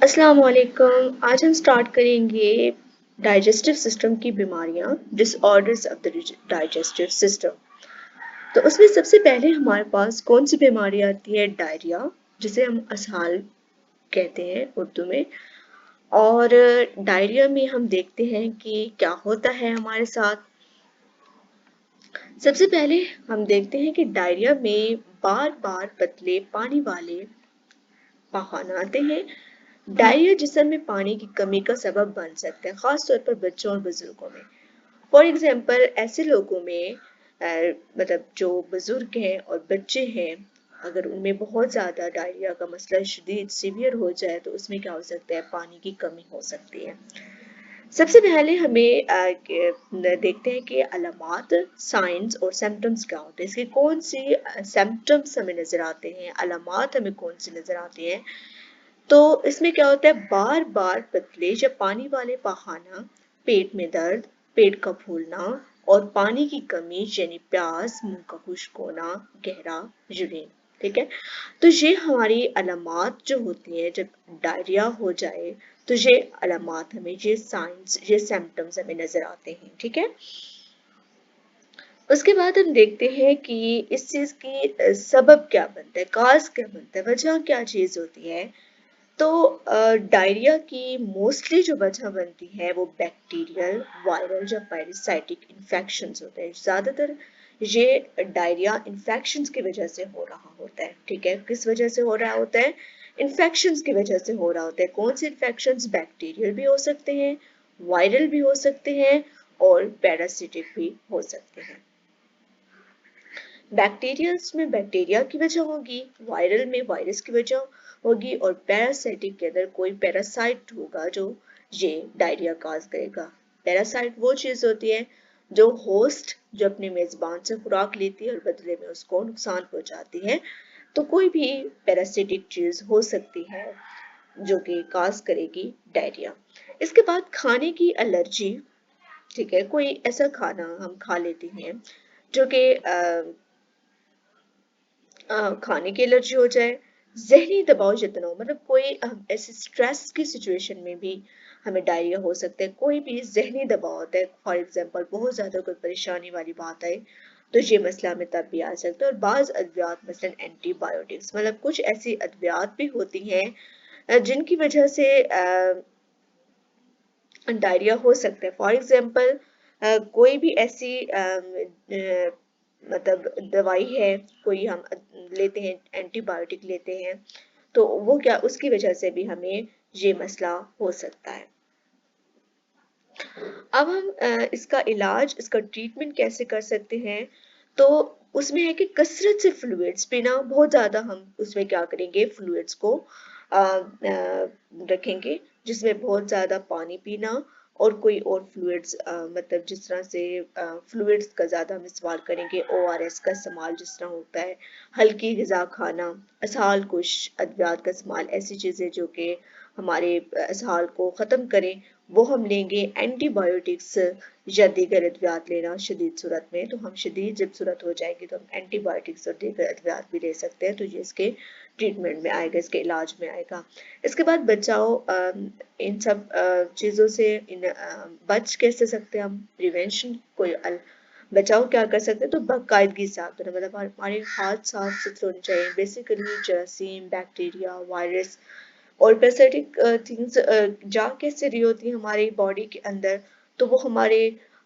अस्सलाम वालेकुम। आज हम स्टार्ट करेंगे डाइजेस्टिव सिस्टम की बीमारियां, disorders of the digestive system. तो उसमें सबसे पहले हमारे पास कौन सी बीमारी आती है? डायरिया, जिसे हम असहाल कहते हैं उर्दू में। और डायरिया में हम देखते हैं कि क्या होता है हमारे साथ। सबसे पहले हम देखते हैं कि डायरिया में बार बार पतले पानी वाले पखाना आते हैं। डायरिया जिस्म में पानी की कमी का सबब बन सकता है, खास तौर पर बच्चों और बुजुर्गों में। फॉर एग्जाम्पल ऐसे लोगों में मतलब जो बुजुर्ग हैं और बच्चे हैं, अगर उनमें बहुत ज़्यादा डायरिया का मसला शदीद सीवियर हो जाए तो उसमें क्या हो सकता है? पानी की कमी हो सकती है। सबसे पहले हमें देखते हैं कि अलामात, साइंस और सिम्टम्स क्या होते हैं। इसके कौन सी सिम्टम्स हमें नज़र आते हैं, अलामात हमें कौन सी नज़र आती हैं। तो इसमें क्या होता है? बार बार पतले या पानी वाले पखाना, पेट में दर्द, पेट का फूलना और पानी की कमी यानी प्यास, मुंह का खुश्क होना, गहरा यूरिन। ठीक है, तो ये हमारी अलामात जो होती हैं जब डायरिया हो जाए, तो ये अलामात हमें, ये साइंस, ये सिम्टम्स हमें नजर आते हैं। ठीक है, उसके बाद हम देखते हैं कि इस चीज की सबब क्या बनता है, काज क्या बनता है, वजह क्या चीज होती है। तो डायरिया की मोस्टली जो वजह बनती है वो बैक्टीरियल, वायरल या पैरासाइटिक इन्फेक्शंस होते हैं। ज़्यादातर ये डायरिया इन्फेक्शंस की वजह से हो रहा होता है। ठीक है, किस वजह से हो रहा होता है? इन्फेक्शंस की वजह से हो रहा होता है। कौन से इन्फेक्शंस? बैक्टीरियल भी हो सकते हैं, वायरल भी हो सकते हैं और पैरासिटिक भी हो सकते हैं। बैक्टीरियल्स में बैक्टीरिया की वजह होगी, वायरल में वायरस की वजह होगी और पैरासाइटिक के अंदर कोई पैरासाइट होगा जो ये डायरिया काज करेगा। पैरासाइट वो चीज होती है जो होस्ट, जो अपने मेजबान से खुराक लेती है और बदले में उसको नुकसान पहुंचाती है। तो कोई भी पैरासिटिक चीज हो सकती है जो कि काज करेगी डायरिया। इसके बाद खाने की एलर्जी। ठीक है, कोई ऐसा खाना हम खा लेते हैं जो कि खाने की एलर्जी हो जाए, जहनी दबाव जितना हो, मतलब कोई ऐसे स्ट्रेस की सिचुएशन में भी हमें डायरिया हो सकता है। कोई भी जहनी दबाव होता है, फॉर एग्जांपल बहुत ज़्यादा कोई परेशानी वाली बात आए तो ये मसला हमें तब भी आ सकता है। और बाज़ अद्वियात मसलन एंटीबायोटिक्स, मतलब कुछ ऐसी अद्वियात भी होती हैं जिनकी वजह से डायरिया हो सकता है। फॉर एग्जांपल कोई भी ऐसी मतलब दवाई है, कोई हम लेते हैं, एंटीबायोटिक लेते हैं, तो वो क्या, उसकी वजह से भी हमें ये मसला हो सकता है। अब हम इसका इलाज, इसका ट्रीटमेंट कैसे कर सकते हैं? तो उसमें है कि कसरत से फ्लूइड्स पीना। बहुत ज़्यादा हम उसमें क्या करेंगे, फ्लूइड्स को रखेंगे, जिसमें बहुत ज़्यादा पानी पीना और कोई और फ्लूइड्स, मतलब जिस तरह से फ्लूइड्स का ज़्यादा हम इस्तेमाल करेंगे, ORS का इस्तेमाल जिस तरह होता है, हल्की ग़िज़ा खाना, असहाल कुछ अद्वियात का इस्तेमाल, ऐसी चीज़ें जो कि हमारे असहाल को ख़त्म करें वो हम लेंगे। एंटीबायोटिक्स या दीगर अद्वियात लेना शदीद सूरत में, तो हम शदीद जब सूरत हो जाएगी तो हम एंटीबायोटिक्स और दीगर अद्वियात भी ले सकते हैं, तो ये इसके ट्रीटमेंट में आएगा, इसके इलाज में आएगा। इसके बाद बचाव, इन सब चीज़ों से बच कैसे सकते हैं हम? प्रिवेंशन, कोई बचाव क्या कर सकते हैं? तो बाकायदगी से हाथ धोना, मतलब हमारे हाथ साफ सुथरे होने चाहिए। बेसिकली जरासीम, बैक्टीरिया, वायरस और पैरासिटिक थिंग्स जा कैसे रही होती हैं हमारी बॉडी के अंदर, तो वो हमारे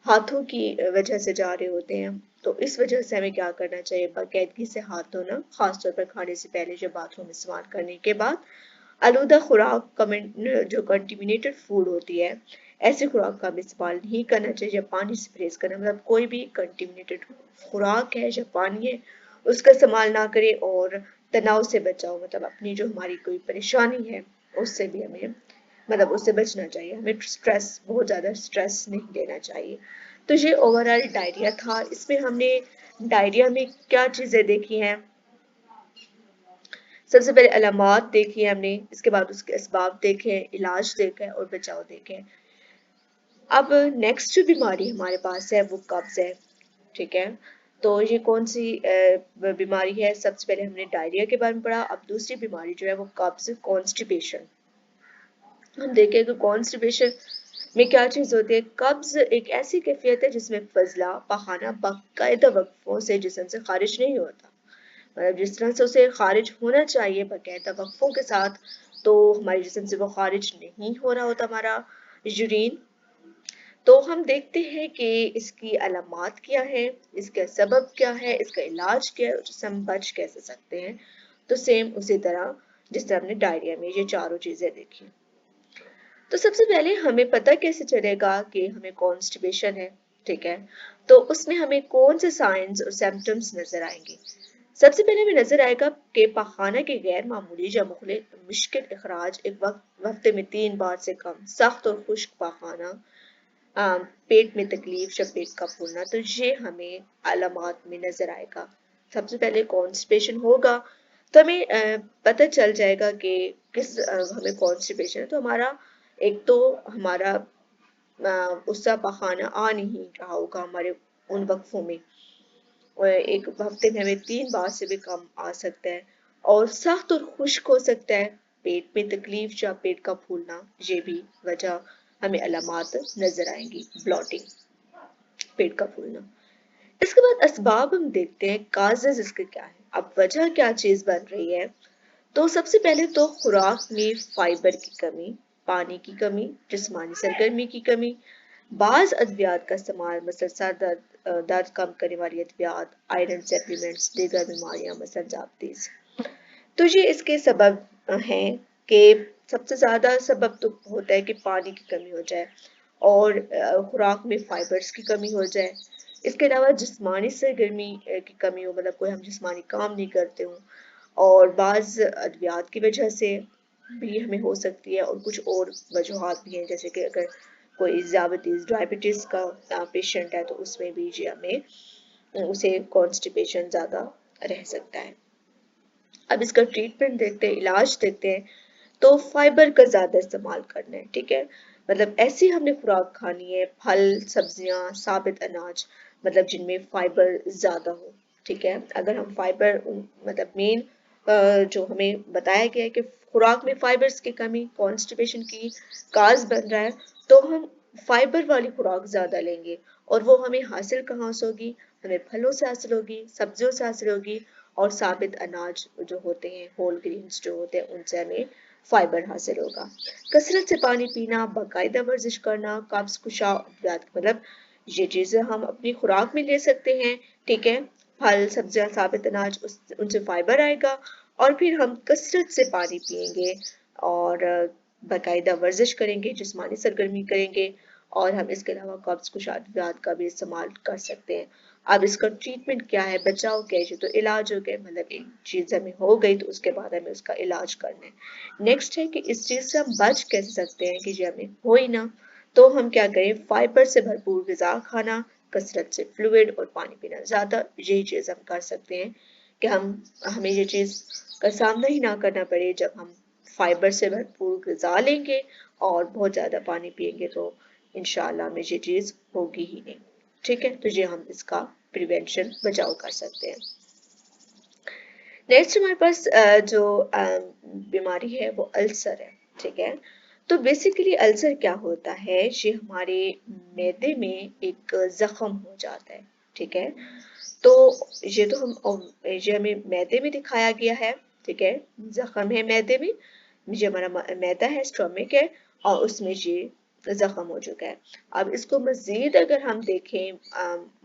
हाथों की वजह से जा रहे होते हैं। तो इस वजह से हमें क्या करना चाहिए? बाकायदगी से हाथ धोना, खासतौर पर खाने से पहले, जब बाथरूम इस्तेमाल करने के बाद। आलूदा खुराक, जो कंटिमिनेटेड फूड होती है, ऐसी खुराक का भी इस्तेमाल नहीं करना चाहिए। या पानी से परहेज करना, मतलब कोई भी कंटिमिनेटेड खुराक है या पानी है उसका इस्तेमाल ना करें। और तनाव से बचाओ, मतलब अपनी जो हमारी कोई परेशानी है उससे भी हमें, मतलब उससे बचना चाहिए। हमें स्ट्रेस, बहुत ज़्यादा स्ट्रेस नहीं लेना चाहिए। तो ये ओवरऑल डायरिया था। इसमें हमने डायरिया में क्या चीज़ें देखी हैं? सबसे पहले अलामात देखी है हमने, इसके बाद उसके असबाब देखे, इलाज देखा है और बचाव देखे हैं। अब नेक्स्ट जो बीमारी हमारे पास है वो कब्ज है। ठीक है, तो ये कौन सी बीमारी है? सबसे पहले हमने डायरिया के बारे में पढ़ा, अब दूसरी बीमारी जो है वो कब्ज, कॉन्स्टिपेशन। हम देखें कि कॉन्स्टिपेशन में क्या चीज़ होती है। कब्ज एक ऐसी कैफियत है जिसमें फजला पखाना बाकायदा वक्फों से जिस्म से खारिज नहीं होता, मतलब जिस तरह से उसे खारिज होना चाहिए बाकायदा वक्फों के साथ, तो हमारे जिस्म से वो खारिज नहीं हो रहा होता हमारा यूरिन। तो हम देखते हैं कि इसकी अलामात क्या है, इसका सबब क्या है, इसका इलाज क्या है, उससे हम बच कैसे सकते हैं। तो सेम उसी तरह जिस तरह हमने डायरिया में ये चारों चीजें देखी। तो सबसे पहले हमें पता कैसे चलेगा कि हमें कॉन्स्टिपेशन है, ठीक है। तो उसमें हमें कौन से साइंस और सिम्टम्स नजर आएंगे। सबसे पहले हमें नजर आएगा कि पखाना के गैर मामूली या मुश्किल अखराज एक वक्त हफ्ते में 3 बार से कम, सख्त और खुश्क पखाना, पेट में तकलीफ या पेट का फूलना, तो ये हमें अलामात में नजर आएगा। सबसे पहले कॉन्स्टिपेशन होगा तो हमें पता चल जाएगा कि हमें कॉन्स्टिपेशन है। तो हमारा एक तो हमारा उसका पखाना आ नहीं रहा होगा हमारे उन वक्फों में, और एक हफ्ते में हमें 3 बार से भी कम आ सकता है, और सख्त और खुश्क हो सकता है, पेट में तकलीफ या पेट का फूलना, ये भी वजह हमें अलामात नजर आएंगी, ब्लॉटिंग, पेट का फूलना। इसके बाद असबाब हम देखते हैं, काजेज इसके क्या है, अब वजह क्या चीज बन रही है। तो सबसे पहले तो खुराक में फाइबर की कमी, पानी की कमी, जिस्मानी सरगर्मी की कमी, बाज अद्वियात का इस्तेमाल, मसलन सर दर्द, दर्द कम करने वाली अद्वियात, आयरन सप्लीमेंट्स, दीगर बीमारियां मसलन जापतीज। तो ये इसके सबब हैं कि सबसे ज़्यादा सबब तो होता है कि पानी की कमी हो जाए, और खुराक में फाइबर्स की कमी हो जाए। इसके अलावा जिस्मानी सरगर्मी की कमी हो, मतलब कोई हम जिस्मानी काम नहीं करते हों, और बाज़ अद्वियात की वजह से भी हमें हो सकती है, और कुछ और वजूहात भी हैं, जैसे कि अगर कोई डायबिटीज़ का पेशेंट है तो उसमें भी ये हमें उसे कॉन्स्टिपेशन ज़्यादा रह सकता है। अब इसका ट्रीटमेंट देखते हैं, इलाज देखते हैं। तो फाइबर का ज़्यादा इस्तेमाल करना है, ठीक है। मतलब ऐसी हमने खुराक खानी है, फल, सब्जियां, साबित अनाज, मतलब जिनमें फाइबर ज़्यादा हो, ठीक है। अगर हम फाइबर, मतलब मेन जो हमें बताया गया है कि खुराक में फाइबर्स की कमी कॉन्स्टिपेशन की काज बन रहा है, तो हम फाइबर वाली खुराक ज़्यादा लेंगे, और वो हमें हासिल कहाँ से होगी, हमें फलों से हासिल होगी, सब्जियों से हासिल होगी, और साबित अनाज जो होते हैं, होल ग्रेन्स जो होते हैं, उनसे हमें फाइबर हासिल होगा। कसरत से पानी पीना, बाकायदा वर्जिश करना, कब्ज कुशा, मतलब ये चीजें हम अपनी खुराक में ले सकते हैं, ठीक है। फल, सब्जियां, साबित अनाज, उनसे फाइबर आएगा, और फिर हम कसरत से पानी पिएंगे, और बाकायदा वर्जिश करेंगे, जिस्मानी सरगर्मी करेंगे, और हम इसके अलावा कब्ज कुशादत का भी इस्तेमाल कर सकते हैं। अब इसका ट्रीटमेंट क्या है, बचाव क्या है, ये तो इलाज हो गया, मतलब एक चीज हमें हो गई तो उसके बाद हमें उसका इलाज करना है। नेक्स्ट है कि इस चीज से हम बच कैसे सकते हैं कि ये हमें हो ही ना। तो हम क्या करें, फाइबर से भरपूर ग़िज़ा खाना, कसरत से फ्लूइड और पानी पीना ज़्यादा, यही चीज़ हम कर सकते हैं कि हमें ये चीज़ का सामना ही ना करना पड़े। जब हम फाइबर से भरपूर ग़िज़ा लेंगे और बहुत ज़्यादा पानी पिएंगे, तो इंशाल्लाह हमें ये चीज़ होगी ही नहीं, ठीक है। तो ये हम इसका प्रिवेंशन, बचाव कर सकते हैं। नेक्स्ट हमारे पास जो बीमारी है वो अल्सर है, ठीक है। तो बेसिकली अल्सर क्या होता है, ये हमारे मैदे में एक जख्म हो जाता है, ठीक है। तो ये तो ये हमें मैदे में दिखाया गया है, ठीक है, जख्म है मैदे में, ये हमारा मैदा है, स्टोमिक है, और उसमें ये जख्म हो चुका है। अब इसको मजीद अगर हम देखें,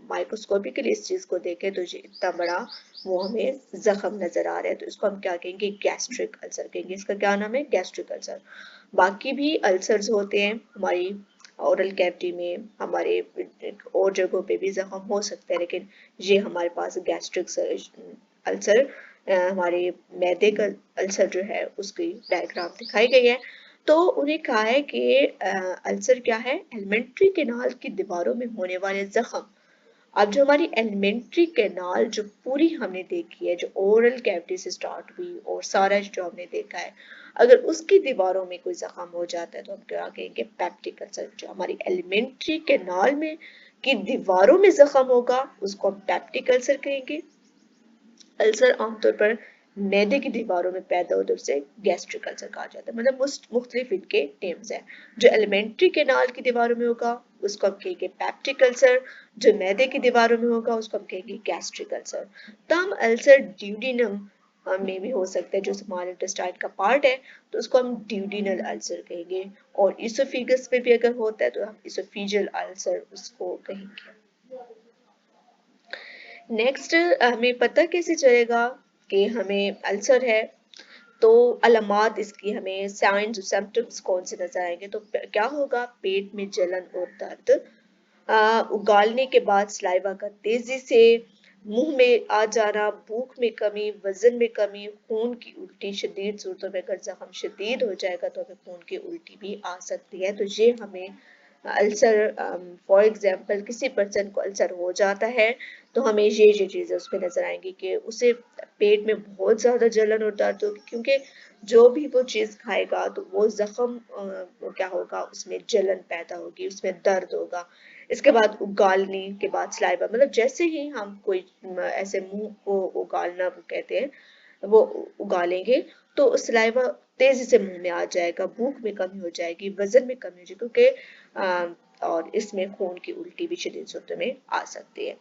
माइक्रोस्कोपिकली इस चीज को देखें, तो ये इतना बड़ा वो हमें जख्म नजर आ रहा है, तो इसको हम क्या कहेंगे, गैस्ट्रिक अल्सर कहेंगे। इसका क्या नाम है, गैस्ट्रिक अल्सर। बाकी भी अल्सर्स होते हैं हमारी ओरल कैविटी में, हमारे और जगहों पे भी जख्म हो सकता है, लेकिन ये हमारे पास गैस्ट्रिक अल्सर, हमारे मैदे का अल्सर जो है उसकी डायग्राम दिखाई गई है। तो उन्हें कहा है कि अल्सर क्या है, एलिमेंट्री कैनाल की दीवारों में होने वाले जख्म। अब जो हमारी एलिमेंट्री कैनाल जो पूरी हमने देखी है, जो ओरल कैविटी से स्टार्ट हुई और सारा जो हमने देखा है, अगर उसकी दीवारों में कोई जख्म हो जाता है तो हम क्या कहेंगे, पेप्टिक अल्सर। जो हमारी एलिमेंट्री कैनाल में की दीवारों में जख्म होगा उसको हम पेप्टिक अल्सर कहेंगे। अल्सर आमतौर पर मैदे की दीवारों में पैदा होते उसे गैस्ट्रिक अल्सर कहा जाता है। मतलब मुख्तलिफ इनके नेम्स हैं। जो एलिमेंट्री केनाल की दीवारों में होगा उसको हम कहेंगे पैप्टिक अल्सर, जो मैदे की दीवारों में होगा उसको हम कहेंगे गैस्ट्रिक अल्सर। तम अल्सर ड्यूडिनम में भी हो सकता है, जो स्मॉल इंटेस्टाइन का पार्ट है तो उसको हम ड्यूडिनल अल्सर कहेंगे, और इसोफिगस में भी अगर होता है तो हम इसोफिजियल अल्सर उसको कहेंगे। नेक्स्ट हमें पता कैसे चलेगा कि हमें अल्सर है, तो अलामात इसकी हमें साइंस और सिम्टम्स कौन से नजर आएंगे। तो क्या होगा, पेट में जलन और दर्द, उगालने के बाद सलाइवा का तेजी से मुंह में आ जाना, भूख में कमी, वजन में कमी, खून की उल्टी, शदीद सूरतों में अगर जख्म शदीद हो जाएगा तो हमें खून की उल्टी भी आ सकती है। तो ये हमें अल्सर, फॉर एग्जांपल किसी पर्सन को अल्सर हो जाता है तो हमें ये चीज़ें उसमें नजर आएंगी कि उसे पेट में बहुत ज़्यादा जलन और दर्द होगी, क्योंकि जो भी वो चीज़ खाएगा तो वो जख्म क्या होगा, उसमें जलन पैदा होगी, उसमें दर्द होगा। इसके बाद उगालने के बाद सलाइवा, मतलब जैसे ही हम कोई ऐसे मुंह को उगालना वो कहते हैं, वो उगालेंगे तो सलाइवा तेजी से मुंह में आ जाएगा, भूख में कमी हो जाएगी, वजन में कमी हो जाएगी, क्योंकि और इसमें खून की उल्टी भी शदीद सूरत में आ सकती है।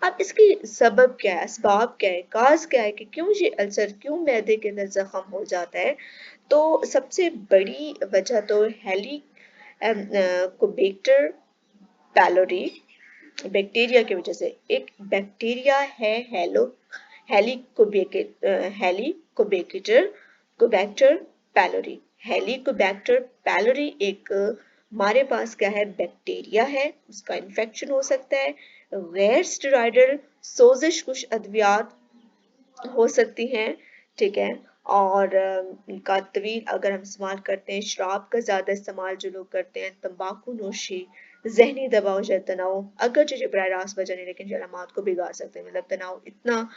अब इसकी सबब क्या है, असबाब क्या है, काज क्या है कि क्यों ये अल्सर, क्यों मैदे के अंदर जख्म हो जाता है। तो सबसे बड़ी वजह तो हेलिकोबैक्टर पैलोरी बैक्टीरिया की वजह से। एक बैक्टीरिया है हेलिकोबैक्टर कोबैक्टर पैलोरी। हेलिकोबैक्टर पैलोरी एक हमारे पास क्या है, बैक्टीरिया है, उसका इन्फेक्शन हो सकता है। गैर स्टेरॉयडल सोजिश कुछ अद्वियात हो सकती हैं, ठीक है। और इनका तवील अगर हम इस्तेमाल करते हैं, शराब का ज़्यादा इस्तेमाल जो लोग करते हैं, तंबाकू नोशी, जहनी दबाव या तनाव, अगर जो बरह रास्त वजह नहीं लेकिन अलामात को बिगाड़ सकते हैं। मतलब तनाव इतना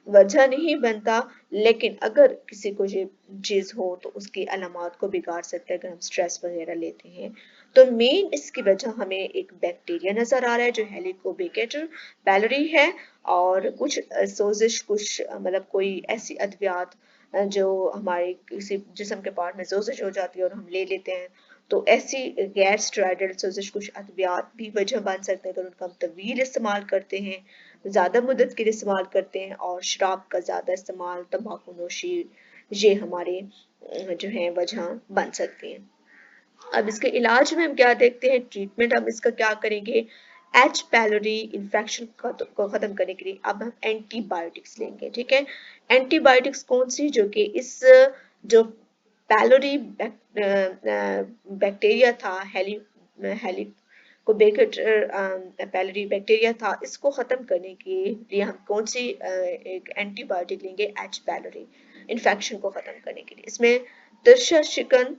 वजह नहीं बनता, लेकिन अगर किसी को ये चीज़ हो तो उसकी अलामात को बिगाड़ सकते हैं अगर हम स्ट्रेस वगैरह लेते हैं। तो मेन इसकी वजह हमें एक बैक्टीरिया नजर आ रहा है जो हेलिकोबैक्टर पैलोरी है, और कुछ सोजिश, कुछ मतलब कोई ऐसी अद्वियात जो हमारे किसी जिस्म के पार्ट में सोजिश हो जाती है और हम ले लेते हैं, तो ऐसी गैर स्टेरॉयडल सोजिश कुछ अद्वियात भी वजह बन सकते हैं अगर उनका हम तवील इस्तेमाल करते हैं, ज़्यादा मुद्दत के लिए इस्तेमाल करते हैं, और शराब का ज़्यादा इस्तेमाल, तंबाकू नोशी, ये हमारे जो है वजह बन सकती हैं। अब इसके इलाज में हम क्या देखते हैं, ट्रीटमेंट हम इसका क्या करेंगे, एच पैलोरी इन्फेक्शन को ख़त्म करने के लिए अब हम एंटीबायोटिक्स लेंगे, ठीक है। एंटीबायोटिक्स कौन सी, जो कि इस जो पैलोरी बैक्टीरिया था, हेली को बेकर पैलोरी बैक्टीरिया था, इसको ख़त्म करने के लिए हम कौन सी एक एंटीबायोटिक लेंगे, एच पैलोरी इन्फेक्शन को ख़त्म करने के लिए। इसमें तिरछा शिकन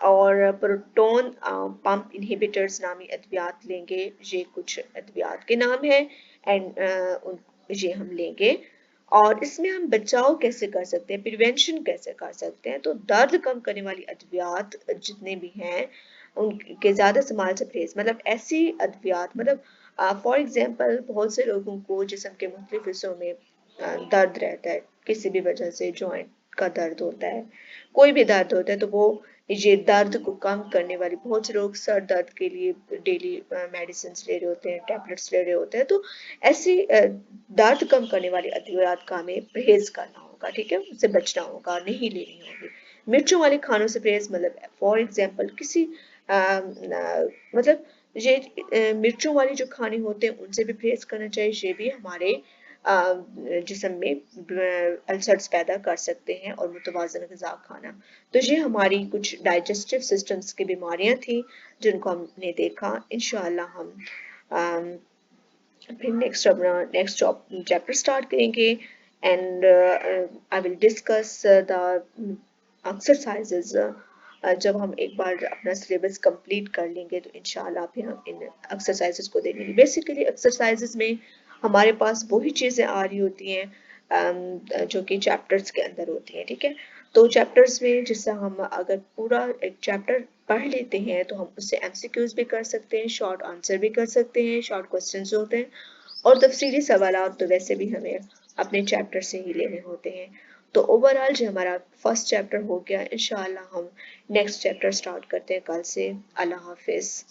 और प्रोटोन पंप इनहिबिटर्स नामी अद्वियात लेंगे। ये कुछ अद्वियात के नाम है, एंड ये हम लेंगे। और इसमें हम बचाव कैसे कर सकते हैं, प्रिवेंशन कैसे कर सकते हैं, तो दर्द कम करने वाली अद्वियात जितने भी हैं उनके ज़्यादा इस्तेमाल से परहेज। मतलब ऐसी अद्वियात, मतलब फॉर एग्जांपल बहुत से लोगों को जिस्म के मुख्तलिफ हिस्सों में दर्द रहता है, किसी भी वजह से जॉइंट का दर्द होता है, कोई भी दर्द होता है, तो वो ये दर्द को कम करने वाली, बहुत से लोग सर दर्द के लिए डेली मेडिसिन ले रहे होते हैं, टैबलेट्स ले रहे होते हैं, तो ऐसी दर्द कम करने वाली अद्वियात का हमें परहेज करना होगा, ठीक है, उससे बचना होगा, नहीं लेनी होगी। मिर्चों वाले खानों से परहेज, मतलब फॉर एग्जांपल किसी मतलब ये मिर्चों वाली जो खाने होते हैं उनसे भी परहेज करना चाहिए, ये भी हमारे जिस्म में अल्सर्स पैदा कर सकते हैं। और मुतवाज़न ग़िज़ा खाना, तो ये हमारी कुछ डाइजेस्टिव सिस्टम्स की बीमारियां थी जिनको हमने देखा। इंशाअल्लाह हम फिर नेक्स्ट चैप्टर स्टार्ट करेंगे, and I will discuss the exercises. जब हम एक बार अपना सिलेबस कंप्लीट कर लेंगे तो इंशाल्लाह फिर हम इन एक्सरसाइजेज को देखेंगे। बेसिकली एक्सरसाइजेज में हमारे पास वही चीज़ें आ रही होती हैं जो कि चैप्टर्स के अंदर होती हैं, ठीक है। तो चैप्टर्स में जैसे हम अगर पूरा एक चैप्टर पढ़ लेते हैं तो हम उससे एमसीक्यूज भी कर सकते हैं, शॉर्ट आंसर भी कर सकते हैं, शॉर्ट क्वेश्चंस होते हैं, और तफसीली सवाल तो वैसे भी हमें अपने चैप्टर से ही लेने होते हैं। تو اوورآل جو ہمارا فرسٹ چیپٹر ہو گیا، انشاءاللہ ہم نیکسٹ چیپٹر سٹارٹ کرتے ہیں کل سے۔ اللہ حافظ۔